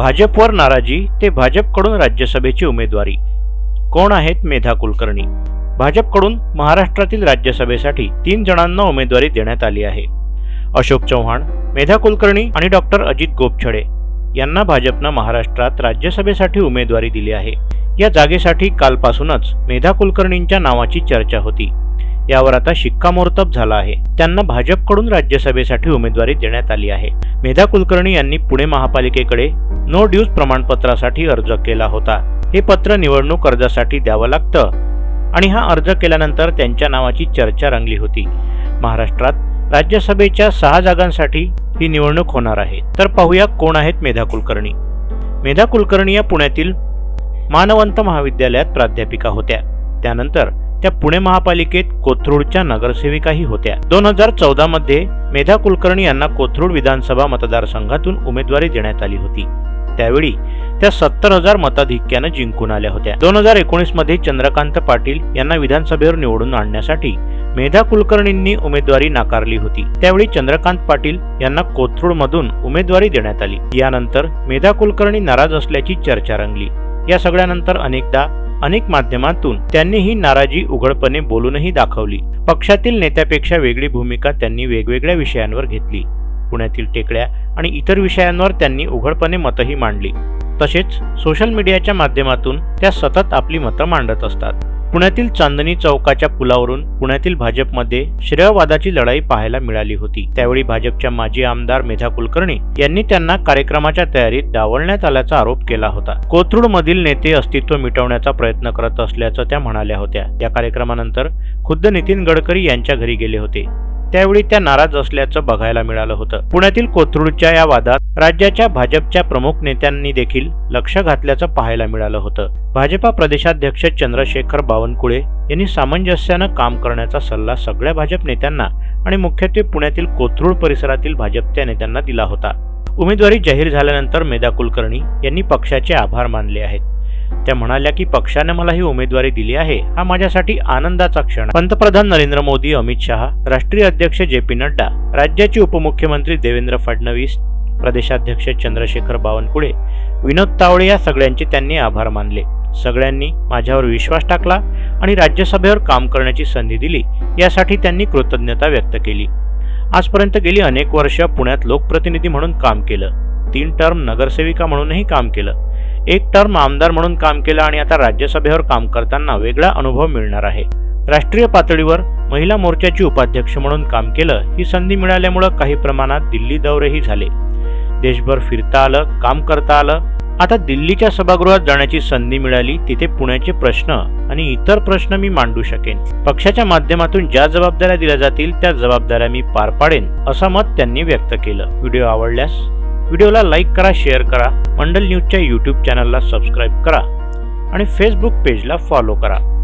भाजपवर नाराजी ते भाजपकडून राज्यसभेची उमेदवारी. कोण आहेत मेधा कुलकर्णी? भाजपकडून महाराष्ट्रातील राज्यसभेसाठी 3 जणांना उमेदवारी देण्यात आली आहे. अशोक चव्हाण, मेधा कुलकर्णी आणि डॉक्टर अजित गोपछडे यांना भाजपनं महाराष्ट्रात राज्यसभेसाठी उमेदवारी दिली आहे. या जागेसाठी कालपासूनच मेधा कुलकर्णींच्या नावाची चर्चा होती. यावर आता शिक्कामोर्तब झाला आहे. त्यांना भाजपकडून राज्यसभेसाठी उमेदवारी देण्यात आली आहे. मेधा कुलकर्णी यांनी पुणे महापालिकेकडे नो ड्यूज प्रमाणपत्रासाठी अर्ज केला होता. हे पत्र निवडणूक अर्जासाठी द्यावं लागतं आणि हा अर्ज केल्यानंतर त्यांच्या नावाची चर्चा रंगली होती. महाराष्ट्रात राज्यसभेच्या 6 जागांसाठी ही निवडणूक होणार आहे. तर पाहूया कोण आहेत मेधा कुलकर्णी. मेधा कुलकर्णी या पुण्यातील मानवंत महाविद्यालयात प्राध्यापिका होत्या. त्यानंतर त्या पुणे महापालिकेत कोथरूडच्या नगरसेविकाही होत्या. 2014 मध्ये मेधा कुलकर्णी यांना कोथरूड विधानसभा मतदारसंघातून उमेदवारी देण्यात आली होती. त्यावेळी त्या 70,000 मताधिक्यानं जिंकून आल्या होत्या. 2019 मध्ये चंद्रकांत पाटील यांना विधानसभेवर निवडून आणण्यासाठी मेधा कुलकर्णींनी उमेदवारी नाकारली होती. त्यावेळी चंद्रकांत पाटील यांना कोथरूडमधून उमेदवारी देण्यात आली. यानंतर मेधा कुलकर्णी नाराज असल्याची चर्चा रंगली. या सगळ्यानंतर अनेक माध्यमांतून त्यांनी ही नाराजी उघडपणे बोलूनही दाखवली. पक्षातील नेत्यापेक्षा वेगळी भूमिका त्यांनी वेगवेगळ्या विषयांवर घेतली. पुण्यातील टेकड्या आणि इतर विषयांवर त्यांनी उघडपणे मतही मांडली. तसेच सोशल मीडियाच्या माध्यमातून त्या सतत आपली मतं मांडत असतात. पुण्यातील चांदणी चौकाच्या पुलावरून पुण्यातील भाजपमध्ये श्रेयवादाची लढाई पाहायला मिळाली होती. त्यावेळी भाजपच्या माजी आमदार मेधा कुलकर्णी यांनी त्यांना कार्यक्रमाच्या तयारीत डावलण्यात आल्याचा आरोप केला होता. कोथरूडमधील नेते अस्तित्व मिटवण्याचा प्रयत्न करत असल्याचं त्या म्हणाल्या होत्या. या कार्यक्रमानंतर खुद्द नितीन गडकरी यांच्या घरी गेले होते. त्यावेळी त्या नाराज असल्याचं बघायला मिळालं होतं. पुण्यातील कोथरूडच्या या वादात राज्याच्या भाजपच्या प्रमुख नेत्यांनी देखील लक्ष घातल्याचं पाहायला मिळालं होतं. भाजपा प्रदेशाध्यक्ष चंद्रशेखर बावनकुळे यांनी सामंजस्यानं काम करण्याचा सल्ला सगळ्या भाजप नेत्यांना आणि मुख्यत्वे पुण्यातील कोथरूड परिसरातील भाजपच्या नेत्यांना दिला होता. उमेदवारी जाहीर झाल्यानंतर मेधा कुलकर्णी यांनी पक्षाचे आभार मानले आहेत. त्या म्हणाल्या की पक्षाने मला ही उमेदवारी दिली आहे, हा माझ्यासाठी आनंदाचा क्षण. पंतप्रधान नरेंद्र मोदी, अमित शहा, राष्ट्रीय अध्यक्ष जे.पी. नड्डा, राज्याचे उपमुख्यमंत्री देवेंद्र फडणवीस, प्रदेशाध्यक्ष चंद्रशेखर बावनकुळे, विनोद तावडे या सगळ्यांचे त्यांनी आभार मानले. सगळ्यांनी माझ्यावर विश्वास टाकला आणि राज्यसभेवर काम करण्याची संधी दिली, यासाठी त्यांनी कृतज्ञता व्यक्त केली. आजपर्यंत गेली अनेक वर्ष पुण्यात लोकप्रतिनिधी म्हणून काम केलं. 3 टर्म नगरसेविका म्हणूनही काम केलं. 1 टर्म आमदार म्हणून काम केलं आणि आता राज्यसभेवर काम करताना वेगळा अनुभव मिळणार आहे. राष्ट्रीय पातळीवर महिला मोर्चाची उपाध्यक्ष म्हणून काम केलं. ही संधी मिळाल्यामुळे काही प्रमाणात दिल्ली दौरेही झाले. देशभर फिरता आलं, काम करता आलं. आता दिल्लीच्या सभागृहात जाण्याची संधी मिळाली. तिथे पुण्याचे प्रश्न आणि इतर प्रश्न मी मांडू शकेन. पक्षाच्या माध्यमातून ज्या जबाबदाऱ्या दिल्या जातील त्या जबाबदाऱ्या मी पार पाडेन, असं मत त्यांनी व्यक्त केलं. व्हिडिओ आवडल्यास व्हिडिओला लाईक करा, शेअर करा, मंडल न्यूजच्या यूट्यूब चॅनलला सबस्क्राईब करा आणि फेसबुक पेजला फॉलो करा.